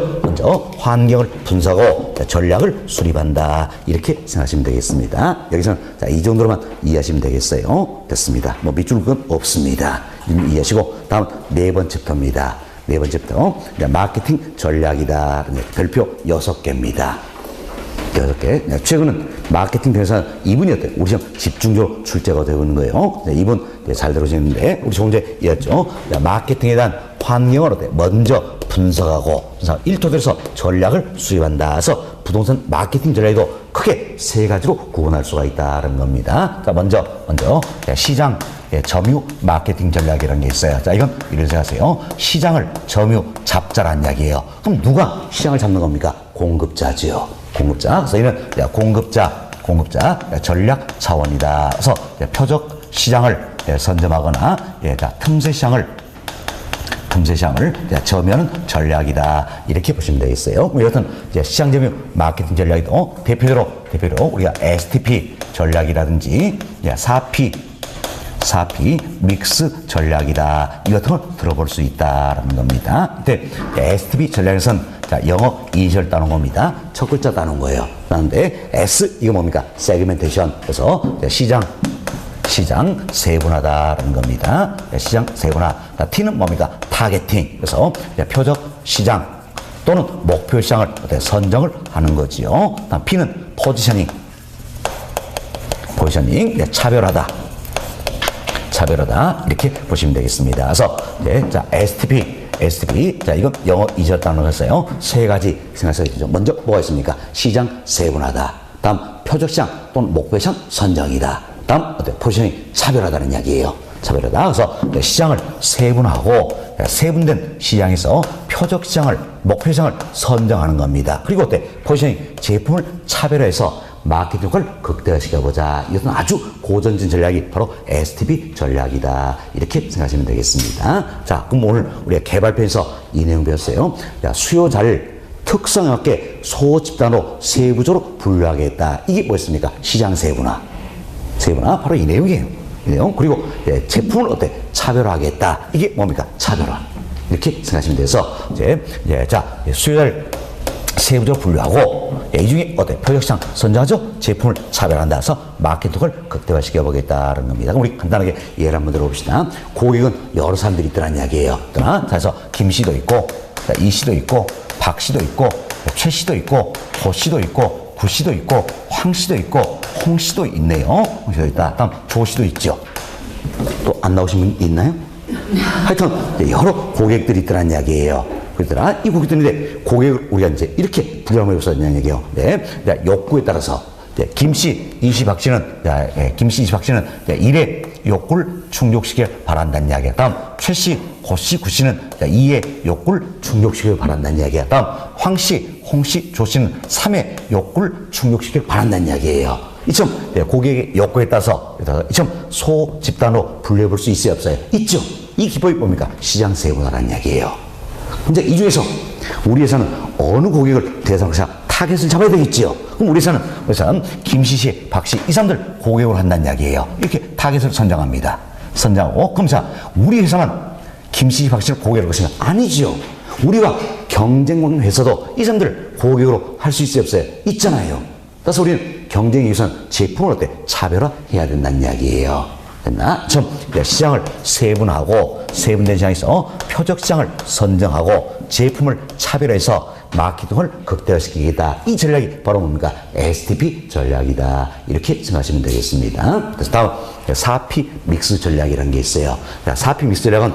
환경을 분석하고 전략을 수립한다 이렇게 생각하시면 되겠습니다. 여기서는 이 정도로만 이해하시면 되겠어요. 됐습니다. 밑줄 건 없습니다. 이해하시고 다음 네 번째 챕터입니다. 네 번째부터 마케팅 전략이다. 별표 6개입니다. 6개. 최근은 마케팅 대상 이분이었대요. 우리 시험 집중적으로 출제가 되고 있는 거예요. 이분 잘 들으시는데 우리 조금 전에 이해했죠. 마케팅에 대한 환경을 먼저 분석하고 일토대로서 전략을 수립한다. 그래서 부동산 마케팅 전략도 크게 세 가지로 구분할 수가 있다는 겁니다. 자, 먼저 시장 점유 마케팅 전략이라는 게 있어요. 자, 이건 이렇게 생각하세요. 시장을 점유 잡자라는 이야기예요. 그럼 누가 시장을 잡는 겁니까? 공급자지요. 공급자. 그래서 이는 공급자 전략 차원이다. 그래서 표적 시장을 선점하거나 틈새 시장을 점유하는 전략이다. 이렇게 보시면 되겠어요. 이것은 시장 점유 마케팅 전략이도 대표로 우리가 STP 전략이라든지 4P 믹스 전략이다. 이 같은 걸 들어볼 수 있다는 겁니다. 이때 STP 전략에서는 영어 이니셜 따놓은 겁니다. 첫 글자 따놓은 거예요. 그런데 S 이거 뭡니까? 세그멘테이션. 그래서 시장 세분화다라는 겁니다. 시장 세분화. T는 뭡니까? 타겟팅. 그래서 표적 시장 또는 목표 시장을 선정을 하는 거지요. P는 포지셔닝. 차별하다 이렇게 보시면 되겠습니다. 그래서 STP 이건 영어 이절 단어가 있어요. 세 가지 생각하시죠. 먼저 뭐가 있습니까? 시장 세분화다. 다음 표적 시장 또는 목표 시장 선정이다. 다음 포지셔닝 차별하다는 이야기예요. 차별하다. 그래서 시장을 세분화하고 세분된 시장에서 표적 시장을 목표 시장을 선정하는 겁니다. 그리고 포지셔닝 제품을 차별화해서 마케팅 효과를 극대화시켜보자. 이것은 아주 고전진 전략이 바로 STP 전략이다. 이렇게 생각하시면 되겠습니다. 자, 그럼 오늘 우리가 개발편에서 이 내용 배웠어요. 수요자를 특성에 맞게 소집단으로 세부적으로 분류하겠다. 이게 뭐였습니까? 시장 세분화. 바로 이 내용이에요. 이 내용. 그리고 제품을 차별화하겠다. 이게 뭡니까? 차별화. 이렇게 생각하시면 돼서 수요자를 세부적으로 분류하고 이 중에 표적시장 선정하죠? 제품을 차별한다. 그래서 마케팅을 극대화시켜 보겠다는 겁니다. 그럼 우리 간단하게 예를 한번 들어봅시다. 고객은 여러 사람들이 있더라는 이야기예요. 그래서 김씨도 있고 자, 이 씨도 있고, 박 씨도 있고, 최 씨도 있고, 호 씨도 있고, 구 씨도 있고, 황 씨도 있고, 홍 씨도 있네요. 홍 씨도 있다. 다음 조 씨도 있죠. 또 안 나오신 분 있나요? 하여튼 여러 고객들이 있더란 이야기예요. 그러더라. 이 고객들인데 고객을 우리가 이제 이렇게 분류하면 없었냐는 얘기예요. 네. 욕구에 따라서 김씨, 이씨, 박씨는 김씨, 이씨, 박씨는 일의 욕구를 충족시키길 바란다는 이야기야. 다음 최씨, 고씨, 구씨는 이의 욕구를 충족시키길 바란다는 이야기야. 다음 황씨, 홍씨, 조씨는 3의 욕구를 충족시키길 바란다는 이야기예요. 이처럼 고객의 욕구에 따라서 이처럼 소 집단으로 분류해 볼 수 있어요, 없어요? 있죠. 이 기법이 뭡니까? 시장 세분화라는 이야기예요. 근데 이 중에서 우리 회사는 어느 고객을 대상으로 타겟을 잡아야 되겠지요. 그럼 우리 회사는 김씨, 박씨 이 사람들 고객으로 한다는 이야기예요. 이렇게 타겟을 선정합니다. 선정하고 그럼 자 우리 회사만 김씨, 박씨를 고객으로 것이냐? 아니죠. 우리가 경쟁 먹는 회사도 이 사람들 고객으로 할 수 있어요, 없어요? 있잖아요. 그래서 우리는 경쟁에 의해서는 제품을 어때? 차별화해야 된다는 이야기예요. 됐나? 좀 시장을 세분화하고 세분된 시장에서 표적 시장을 선정하고 제품을 차별화해서 마케팅을 극대화시키겠다. 이 전략이 바로 뭡니까? STP 전략이다. 이렇게 생각하시면 되겠습니다. 그래서 다음 4P 믹스 전략이라는 게 있어요. 4P 믹스 전략은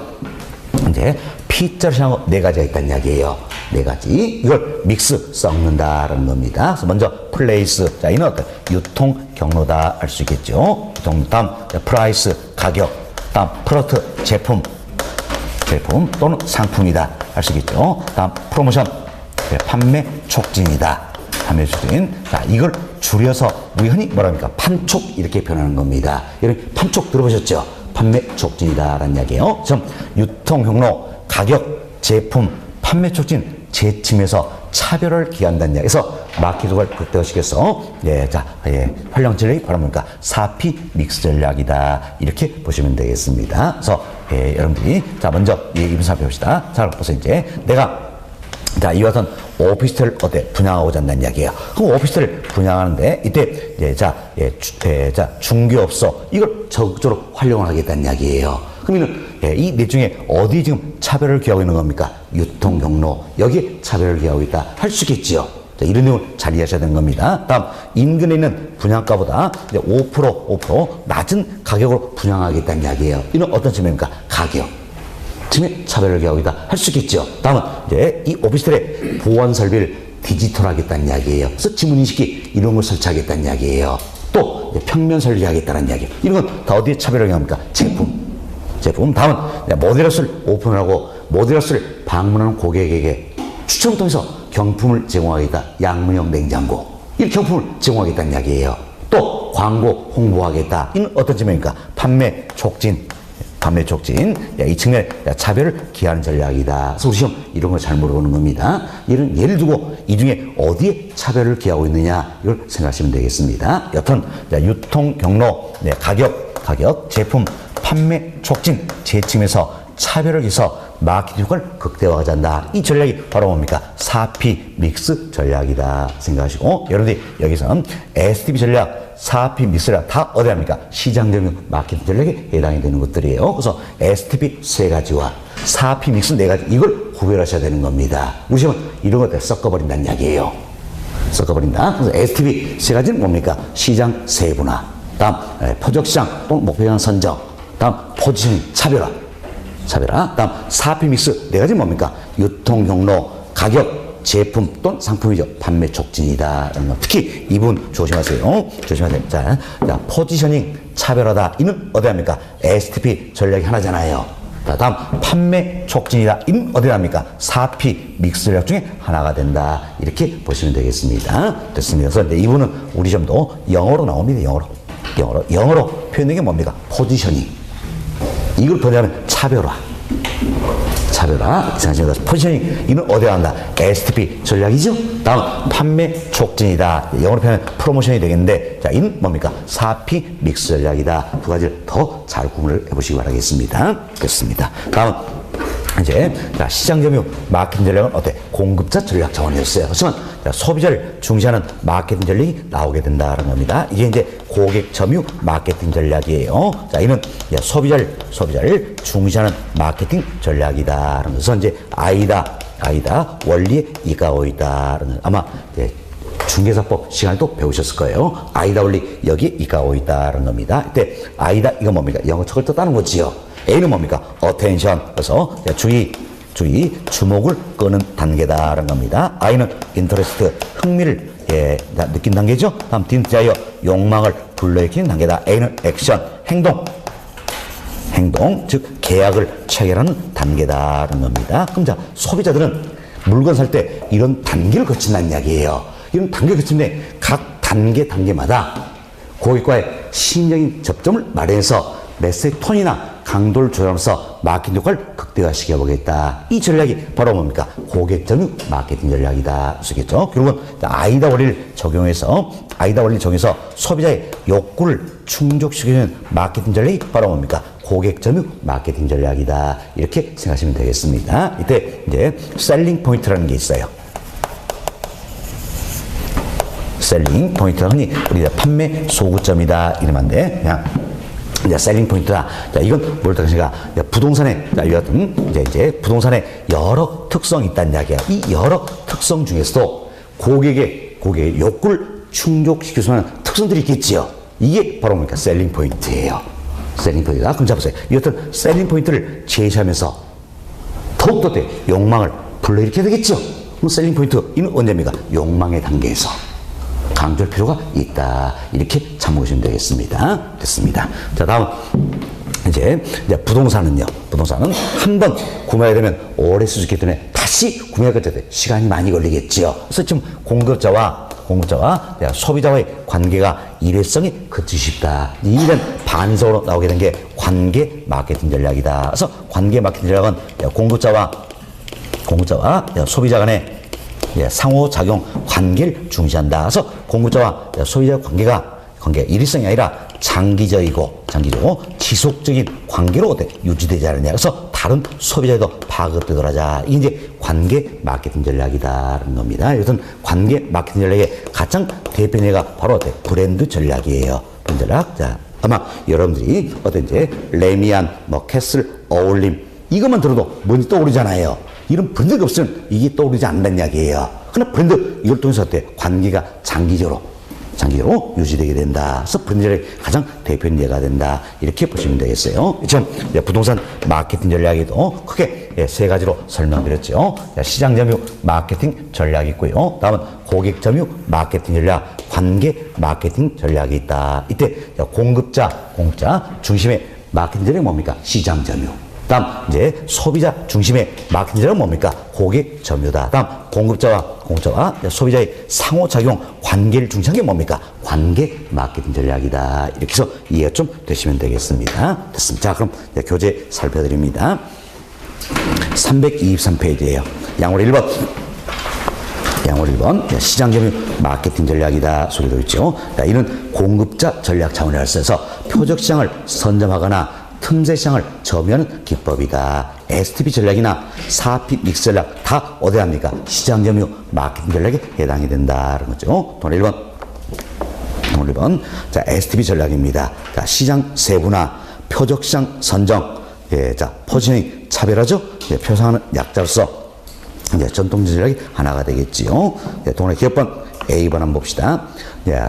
이제 P자를 시작하고 4가지가 있다는 이야기예요. 4가지. 이걸 믹스 섞는다라는 겁니다. 그래서 먼저 플레이스. 자, 이는 어떤 유통 경로다 할 수 있겠죠. 다음 프라이스 가격. 다음 프로덕트 제품 또는 상품이다 할 수 있겠죠. 다음 프로모션 판매 촉진이다. 판매 촉진. 자, 이걸 줄여서 우리 흔히 뭐라 합니까? 판촉 이렇게 표현하는 겁니다. 여러분 판촉 들어보셨죠? 판매 촉진이다라는 이야기예요. 좀 유통 경로, 가격, 제품, 판매 촉진, 제침에서 차별을 기한다는 이야기. 그래서 마케팅을 극대화시켜서 활용 전략이 바로 뭡니까? 4P 믹스 전략이다. 이렇게 보시면 되겠습니다. 그래서 여러분들이 자 먼저 이분 살펴봅시다. 자, 보세요. 이제 내가 이와 같은 오피스텔을 분양하고자 한다는 이야기예요. 그럼 오피스텔을 분양하는데 이때 중개업소 이걸 적극적으로 활용을 하겠다는 이야기예요. 그러면 이 넷 중에 어디 지금 차별을 기하고 있는 겁니까? 유통 경로 여기에 차별을 기하고 있다 할 수 있겠지요. 자, 이런 내용을 잘 이해하셔야 되는 겁니다. 다음 인근에 있는 분양가보다 5% 낮은 가격으로 분양하겠다는 이야기예요. 이는 어떤 측면입니까? 가격. 측면 차별을 기하고 있다 할 수 있겠죠. 다음은 이제 이 오피스텔의 보안 설비를 디지털하겠다는 이야기예요. 그래서 지문인식기 이런 걸 설치하겠다는 이야기예요. 또 평면 설계하겠다는 이야기예요. 이런 건 다 어디에 차별을 기합니까? 제품. 다음은 모델하우스를 오픈하고 모델하우스를 방문하는 고객에게 추천을 통해서 경품을 제공하겠다. 양문형 냉장고. 이 경품을 제공하겠다는 이야기예요. 또 광고 홍보하겠다. 이는 어떤 측면입니까? 판매 촉진. 이 측면에 차별을 기하는 전략이다. 그래서 우리 시험 이런 걸 잘 물어보는 겁니다. 예를 두고 이 중에 어디에 차별을 기하고 있느냐 이걸 생각하시면 되겠습니다. 여튼 유통 경로, 가격, 제품, 판매 촉진, 제침에서 차별을 기해서 마케팅을 극대화하자 한다. 이 전략이 바로 뭡니까? 4P 믹스 전략이다 생각하시고 여러분들이 여기서는 STP 전략 4P 믹스 전략 다 어디 합니까? 시장 점유 마케팅 전략에 해당이 되는 것들이에요. 그래서 STP 3가지와 4P 믹스 4가지 이걸 구별하셔야 되는 겁니다. 우리 시험은 이런 것들 섞어버린다는 이야기예요. 섞어버린다. 그래서 STP 3가지는 뭡니까? 시장 세분화, 다음 포적시장 또는 목표시장 선정, 다음 포지셔닝 차별화, 다음 4P 믹스 4가지 뭡니까? 유통 경로, 가격, 제품 또는 상품이죠. 판매 촉진이다. 특히 이분 조심하세요. 자, 포지셔닝 차별화다. 이는 어디 합니까? STP 전략이 하나잖아요. 다음 판매 촉진이다. 이는 어디 합니까? 4P 믹스 전략 중에 하나가 된다. 이렇게 보시면 되겠습니다. 됐습니다. 그래서 이분은 우리 점도 영어로 나옵니다. 영어로 표현된 게 뭡니까? 포지셔닝. 이걸 번역하면 차별화. 포지셔닝 이는 어디에 한다? STP 전략이죠. 다음 판매 촉진이다. 영어로 표현하면 프로모션이 되겠는데 자 이는 뭡니까? 4P 믹스 전략이다. 두 가지를 더 잘 구분을 해보시기 바라겠습니다. 됐습니다. 다음 이제 시장 점유 마케팅 전략은 공급자 전략 차원이었어요. 하지만 소비자를 중시하는 마케팅 전략이 나오게 된다는 겁니다. 이게 이제 고객 점유 마케팅 전략이에요. 자, 이는 소비자를 중시하는 마케팅 전략이다. 그래서 이제 아이다, 아이다 원리에 이가오 있다. 아마 네, 중개사법 시간에 또 배우셨을 거예요. 아이다 원리 여기 이가오 있다라는 겁니다. 이때 아이다 이거 뭡니까? 영어 척을 뜻하는 거지요. A는 뭡니까? attention. 그래서 주의, 주목을 끄는 단계다라는 겁니다. I는 interest, 흥미를 느낀 단계죠. 다음 D는 desire, 욕망을 불러일으키는 단계다. A는 action, 행동, 즉 계약을 체결하는 단계다라는 겁니다. 그럼 자, 소비자들은 물건 살 때 이런 단계를 거친다는 이야기예요. 이런 단계를 거치는데 각 단계마다 고객과의 심리적인 접점을 마련해서 메시지 톤이나 강도를 조절하면서 마케팅 효과를 극대화시켜 보겠다. 이 전략이 바로 뭡니까? 고객 점유 마케팅 전략이다. 쓰겠죠. 결국은 아이다 원리를 적용해서 소비자의 욕구를 충족시키는 마케팅 전략이 바로 뭡니까? 고객 점유 마케팅 전략이다. 이렇게 생각하시면 되겠습니다. 이때 이제 셀링 포인트라는 게 있어요. 셀링 포인트는 흔히 우리가 판매 소구점이다 이러는데 그냥 이제 셀링 포인트다. 자, 이건 뭘 뜻하니까 부동산에 알려준 이제 부동산에 여러 특성이 있다는 이야기야. 이 여러 특성 중에서도 고객의 욕구를 충족시킬 수 있는 특성들이 있겠지요. 이게 바로 뭡니까? 셀링 포인트예요. 셀링 포인트다. 그럼 잡으세요. 이 어떤 셀링 포인트를 제시하면서 더욱더 욕망을 불러일으켜야 되겠죠. 그럼 셀링 포인트는 언제입니까? 욕망의 단계에서 강조할 필요가 있다. 이렇게 참고하시면 되겠습니다. 됐습니다. 자, 다음 이제 부동산은요. 부동산은 한 번 구매하게 되면 오래 쓸 수 있기 때문에 다시 구매할 때 시간이 많이 걸리겠지요. 그래서 지금 공급자와 소비자와의 관계가 일회성이 그치고 싶다. 이런 반성으로 나오게 된 게 관계 마케팅 전략이다. 그래서 관계 마케팅 전략은 공급자와 소비자 간의 상호작용 관계를 중시한다. 그래서 공급자와 소비자 관계 일회성이 아니라 장기적이고 지속적인 관계로 유지되지 않느냐. 그래서 다른 소비자에도 파급되도록 하자. 이게 이제 관계 마케팅 전략이다라는 겁니다. 이것은 관계 마케팅 전략의 가장 대표적인 예가 바로 브랜드 전략이에요. 브랜드 전략. 자, 아마 여러분들이 이제 레미안, 캐슬, 어울림 이것만 들어도 뭔지 떠오르잖아요. 이런 브랜드가 없으면 이게 떠오르지 않는다는 이야기예요. 그러나 브랜드 이걸 통해서 관계가 장기적으로 유지되게 된다. 그래서 브랜드의 가장 대표적인 예가 된다. 이렇게 보시면 되겠어요. 전 부동산 마케팅 전략에도 크게 세 가지로 설명드렸죠. 시장 점유 마케팅 전략이 있고요. 다음은 고객 점유 마케팅 전략, 관계 마케팅 전략이 있다. 이때 공급자 중심의 마케팅 전략이 뭡니까? 시장 점유. 다음 이제 소비자 중심의 마케팅 전략은 뭡니까? 고객 점유다. 다음 공급자와 소비자의 상호작용 관계를 중시한 게 뭡니까? 관계 마케팅 전략이다. 이렇게 해서 이해가 좀 되시면 되겠습니다. 됐습니다. 자, 그럼 교재 살펴드립니다. 323페이지예요. 양월 1번 시장 점유 마케팅 전략이다 소리도 있죠. 이는 공급자 전략 차원에 써서 표적 시장을 선점하거나 틈새 시장을 점유하는 기법이다. STP 전략이나 4P 믹스 전략 다 어디에 합니까? 시장 점유 마케팅 전략에 해당이 된다는 거죠. 동물 1번. 자, STP 전략입니다. 자, 시장 세분화, 표적 시장 선정, 자, 포지셔닝 차별화죠. 표상하는 약자로서 이제 전통적 전략이 하나가 되겠지요. 동물 기업번 A번 한번 봅시다.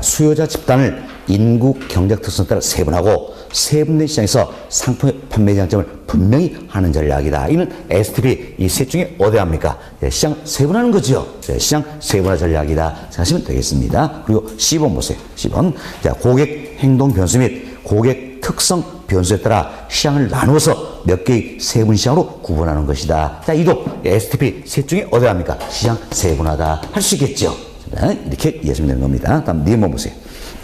수요자 집단을 인구 경제적 특성에 따라 세분하고 세분된 시장에서 상품의 판매 장점을 분명히 하는 전략이다. 이는 STP 이 셋 중에 어디 합니까? 시장 세분하는 거죠. 시장 세분화 전략이다 생각하시면 되겠습니다. 그리고 C번 보세요. C번. 자, 고객 행동 변수 및 고객 특성 변수에 따라 시장을 나누어서 몇 개의 세분 시장으로 구분하는 것이다. 자, 이도 STP 셋 중에 어디 합니까? 시장 세분화다 할 수 있겠죠. 이렇게 이해하시면 되는 겁니다. 다음 D번 보세요.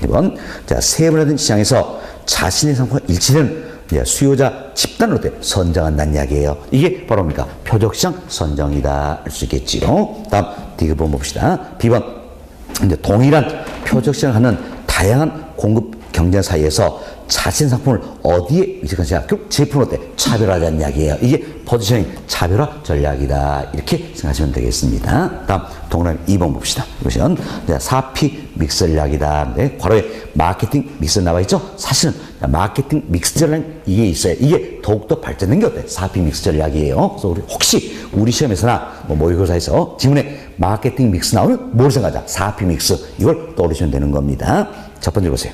2번. 자, 세분화된 시장에서 자신의 상품과 일치되는 수요자 집단으로 선정한다는 이야기예요. 이게 바로 뭡니까? 표적시장 선정이다 할 수 있겠지요. 다음 D번 봅시다. B번. 이제 동일한 표적시장을 하는 다양한 공급 경쟁 사이에서 자신 상품을 어디에 위치하는지 결국 제품으로 차별화하자는 이야기예요. 이게 포지셔닝 차별화 전략이다. 이렇게 생각하시면 되겠습니다. 다음 동그라미 2번 봅시다. 이것은 4P 믹스 전략이다. 괄호에 마케팅 믹스 나와 있죠. 사실은 마케팅 믹스 전략 이게 있어요. 이게 더욱더 발전된 게 어때? 4P 믹스 전략이에요. 그래서 혹시 우리 시험에서나 뭐 모의고사에서 지문에 마케팅 믹스 나오면 뭘 생각하자? 4P 믹스. 이걸 떠올리시면 되는 겁니다. 첫 번째 보세요.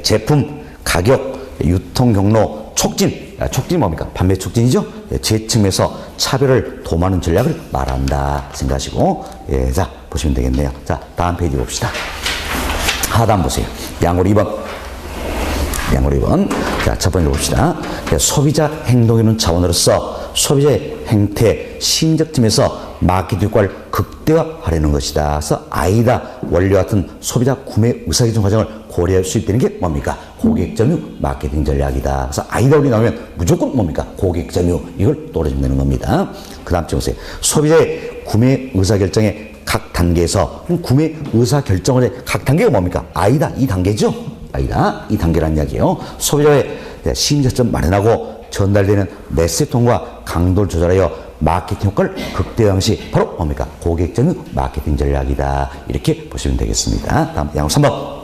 제품, 가격, 유통 경로, 촉진. 촉진이 뭡니까? 판매 촉진이죠? 제품에서 차별을 도모하는 전략을 말한다 생각하시고, 자, 보시면 되겠네요. 자, 다음 페이지 봅시다. 하단 보세요. 양으로 2번. 양으로 2번. 자, 첫 번째 봅시다. 소비자 행동이는 차원으로서 소비자의 행태, 심적점에서 마케팅 효과를 극대화하려는 것이다. 그래서 아이다, 원료와 같은 소비자 구매 의사결정 과정을 고려할 수 있다는 게 뭡니까? 고객 점유 마케팅 전략이다. 그래서 아이다 원리 나오면 무조건 뭡니까? 고객 점유. 이걸 떠올리시면 되는 겁니다. 그 다음 점 보세요. 소비자의 구매 의사결정의 각 단계에서 구매 의사결정의 각 단계가 뭡니까? 아이다, 이 단계죠? 아이다, 이 단계라는 이야기예요. 소비자의 심리적 마련하고 전달되는 메시지통과 강도를 조절하여 마케팅 효과를 극대화한 것이 바로 뭡니까? 고객 점유 마케팅 전략이다. 이렇게 보시면 되겠습니다. 다음 양호 3번.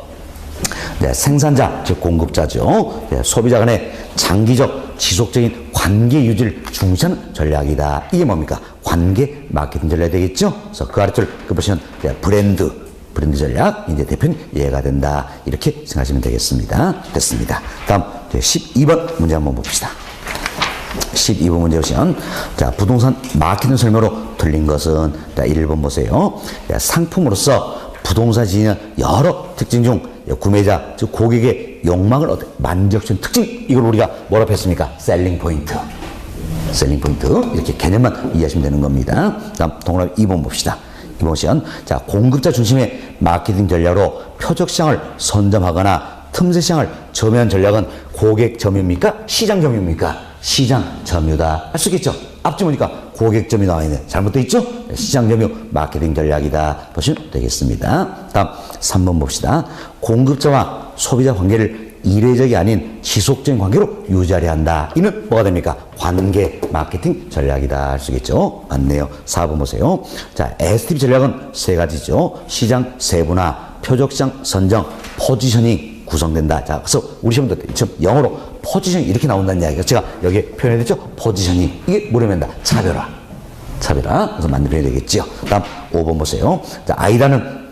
생산자, 즉 공급자죠. 소비자 간의 장기적 지속적인 관계 유지를 중시하는 전략이다. 이게 뭡니까? 관계 마케팅 전략이 되겠죠. 그래서 그 아래줄 보시면 브랜드 전략, 이제 대표는 이해가 된다. 이렇게 생각하시면 되겠습니다. 됐습니다. 다음 12번 문제 한번 봅시다. 12번 문제 보시면, 자, 부동산 마케팅 설명으로 틀린 것은, 자, 1번 보세요. 자, 상품으로서 부동산 지니는 여러 특징 중 구매자, 즉 고객의 욕망을 만족시키는 특징, 이걸 우리가 뭐라고 했습니까? 셀링 포인트. 셀링 포인트. 이렇게 개념만 이해하시면 되는 겁니다. 다음 동그라미 2번 봅시다. 2번 보시면, 자, 공급자 중심의 마케팅 전략으로 표적 시장을 선점하거나 틈새 시장을 점유한 전략은 고객 점유입니까? 시장 점유입니까? 시장 점유다. 할 수 있겠죠? 앞지 보니까 고객 점유 나와 있네. 잘못되어 있죠? 시장 점유 마케팅 전략이다. 보시면 되겠습니다. 다음 3번 봅시다. 공급자와 소비자 관계를 이례적이 아닌 지속적인 관계로 유지하려 한다. 이는 뭐가 됩니까? 관계 마케팅 전략이다. 할 수 있겠죠? 맞네요. 4번 보세요. 자, STP 전략은 세 가지죠. 시장 세분화, 표적시장 선정, 포지셔닝 구성된다. 자, 그래서 우리 시험도 지금 영어로 포지셔닝 이렇게 나온다는 이야기가 제가 여기에 표현해드렸죠? 포지셔닝. 이게 뭐라면다? 차별화. 그래서 맞는 표현이 되겠죠. 다음 5번 보세요. 자, 아이다는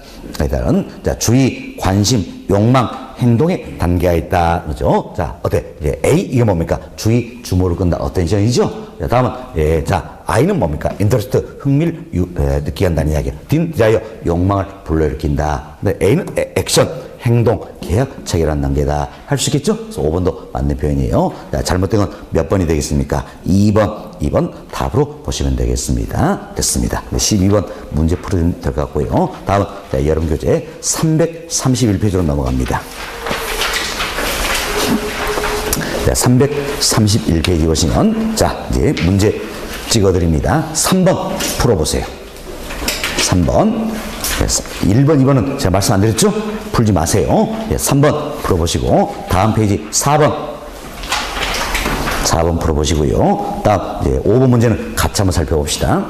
자, 주의, 관심, 욕망, 행동의 단계가 있다. 그죠? 자, 어때? A, 이게 뭡니까? 주의, 주목을 끈다. 어텐션이죠? 자, 다음은, 자, I는 뭡니까? 인터레스트, 흥미를 느끼게 한다는 이야기야. D는 디자이어, 욕망을 불러일으킨다. 근데 A는 액션, 행동, 계약, 체결한 단계다. 할 수 있겠죠? 그래서 5번도 맞는 표현이에요. 자, 잘못된 건 몇 번이 되겠습니까? 2번 답으로 보시면 되겠습니다. 됐습니다. 12번 문제 풀어주면 될 것 같고요. 다음은 자, 여름교재 331페이지로 넘어갑니다. 자, 331페이지 보시면, 자, 이제 문제 찍어드립니다. 3번 풀어보세요. 3번. 1번, 2번은 제가 말씀 안 드렸죠? 풀지 마세요. 3번 풀어보시고, 다음 페이지 4번 풀어보시고요. 다음, 5번 문제는 같이 한번 살펴봅시다.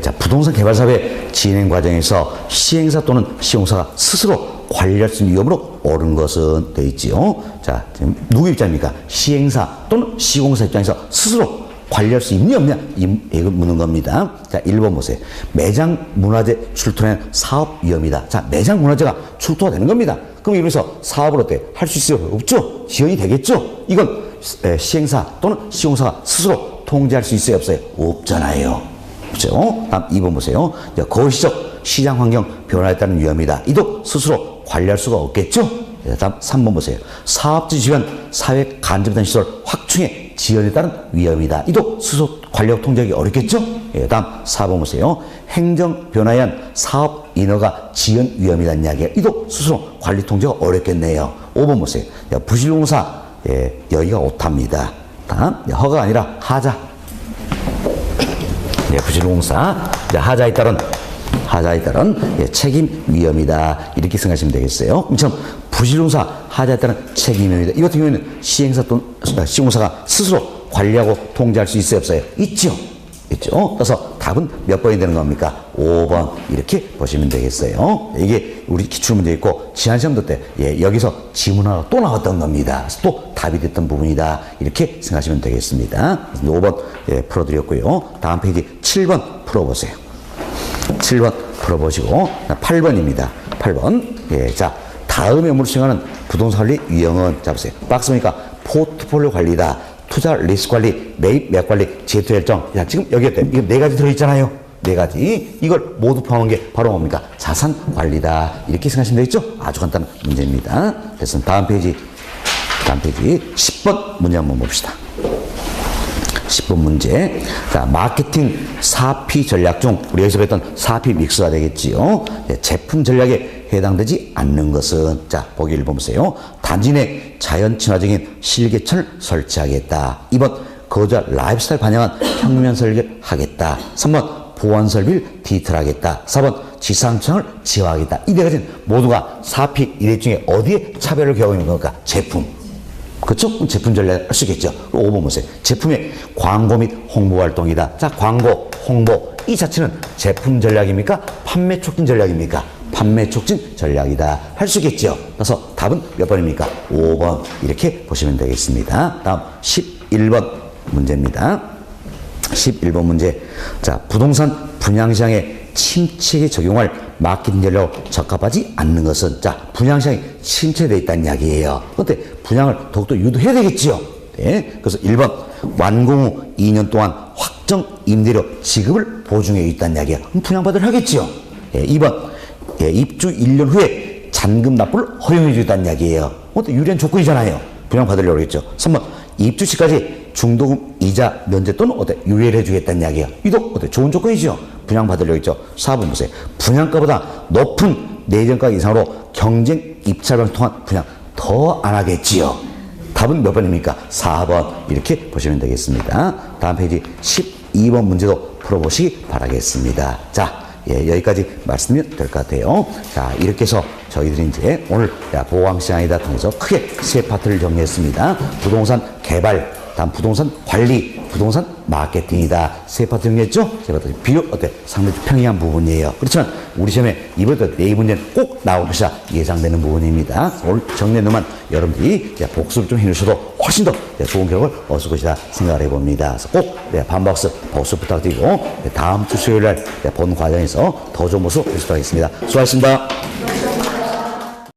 자, 부동산 개발 사업의 진행 과정에서 시행사 또는 시공사가 스스로 관리할 수 있는 위험으로 오른 것은 되어 있지요. 자, 지금 누구 입장입니까? 시행사 또는 시공사 입장에서 스스로 관리할 수 있냐 없냐? 이걸 묻는 겁니다. 자, 1번 보세요. 매장 문화재 출토는 사업 위험이다. 자, 매장 문화재가 출토가 되는 겁니다. 그럼 이러면서 사업을 어때? 할 수 있어요? 없죠? 지연이 되겠죠? 이건 시행사 또는 시공사가 스스로 통제할 수 있어요? 없어요? 없잖아요. 그렇죠? 다음 2번 보세요. 거시적 시장 환경 변화에 따른 위험이다. 이도 스스로 관리할 수가 없겠죠? 다음 3번 보세요. 사업지 주변 사회 간접된 시설 확충의 지연에 따른 위험이다. 이도 스스로 관리하고 통제하기 어렵겠죠? 다음 4번 보세요. 행정 변화에 의한 사업 인허가 지연 위험이라는 이야기가 이도 스스로 관리 통제가 어렵겠네요. 5번 보세요. 부실공사 여기가 오타입니다. 다음 허가 아니라 하자. 부실공사 하자에 따른 책임 위험이다. 이렇게 생각하시면 되겠어요. 이처럼 부실공사 하자에 따른 책임 위험이다. 이 같은 경우에는 시행사 또는 시공사가 스스로 관리하고 통제할 수 있어요? 없어요? 있죠. 있죠. 그래서 답은 몇 번이 되는 겁니까? 5번 이렇게 보시면 되겠어요. 이게 우리 기출문제 있고 지한시험도 때 여기서 지문 하나 또 나왔던 겁니다. 그래서 또 답이 됐던 부분이다 이렇게 생각하시면 되겠습니다. 5번 풀어드렸고요. 다음 페이지 7번 풀어보세요. 7번 풀어보시고 8번입니다. 8번 자 다음에 물수행하는 부동산 관리 유형은 자 보세요. 박스 보니까 포트폴리오 관리다. 투자 리스크 관리, 매입 매각 관리, 재투자 일정. 자, 지금 여기에 이거 네 가지 들어있잖아요. 네 가지. 이걸 모두 포함한 게 바로 뭡니까? 자산 관리다. 이렇게 생각하시면 되겠죠? 아주 간단한 문제입니다. 그래서 다음 페이지 10번 문제 한번 봅시다. 10번 문제. 자, 마케팅 4P 전략 중 우리 여기서 했던 4P 믹스가 되겠지요. 제품 전략에 해당되지 않는 것은 자, 보기 1번 보세요. 단지 내 자연 친화적인 실개천을 설치하겠다. 2번 거주자 라이프스타일 반영한 평면 설계하겠다. 3번 보안 설비를 디지털하겠다. 4번 지상층을 지화하겠다. 이 네 가지는 모두가 4P 이类중에 어디에 차별을 겨루고 있는 겁니까? 제품. 그렇죠? 제품 전략을 할 수 있겠죠. 5번 보세요. 제품의 광고 및 홍보 활동이다. 자, 광고, 홍보 이 자체는 제품 전략입니까? 판매 촉진 전략입니까? 판매 촉진 전략이다. 할 수 있겠죠. 그래서 답은 몇 번입니까? 5번 이렇게 보시면 되겠습니다. 다음 11번 문제입니다. 11번 문제. 자, 부동산 분양시장에 침체에 적용할 마케팅 전략으로 적합하지 않는 것은 자, 분양시장이 침체되어 있다는 이야기예요. 그런데 분양을 더욱더 유도해야 되겠지요. 네. 그래서 1번 완공 후 2년 동안 확정 임대료 지급을 보증해 있다는 이야기예요. 그럼 분양받으려 하겠지요. 2번 입주 1년 후에 잔금 납부를 허용해 주겠다는 이야기예요. 그것도 유리한 조건이잖아요. 분양받으려고 했죠. 3번 입주 시까지 중도금 이자 면제 또는 유예를 해주겠다는 이야기예요. 이도 좋은 조건이죠. 분양받으려고 했죠. 4번 보세요. 분양가보다 높은 내정가 이상으로 경쟁 입찰을 통한 분양 더 안 하겠지요. 답은 몇 번입니까? 4번 이렇게 보시면 되겠습니다. 다음 페이지 12번 문제도 풀어보시기 바라겠습니다. 자, 여기까지 말씀드리면 될 것 같아요. 자, 이렇게 해서 저희들이 이제 오늘 보강시장이다 통해서 크게 세 파트를 정리했습니다. 부동산 개발, 다음 부동산 관리, 부동산 마케팅이다. 세 파트 정리했죠? 세 파트. 비록 상당히 평이한 부분이에요. 그렇지만 우리 시험에 이번에 네 문제는 꼭 나올 것이라 예상되는 부분입니다. 오늘 정리해놓으면 여러분들이 복습을 좀 해주셔도 훨씬 더 좋은 결과를 얻을 것이다 생각을 해봅니다. 그래서 꼭 반박스 복습 부탁드리고 다음 주 수요일 날 본 과정에서 더 좋은 모습 보시도록 하겠습니다. 수고하셨습니다.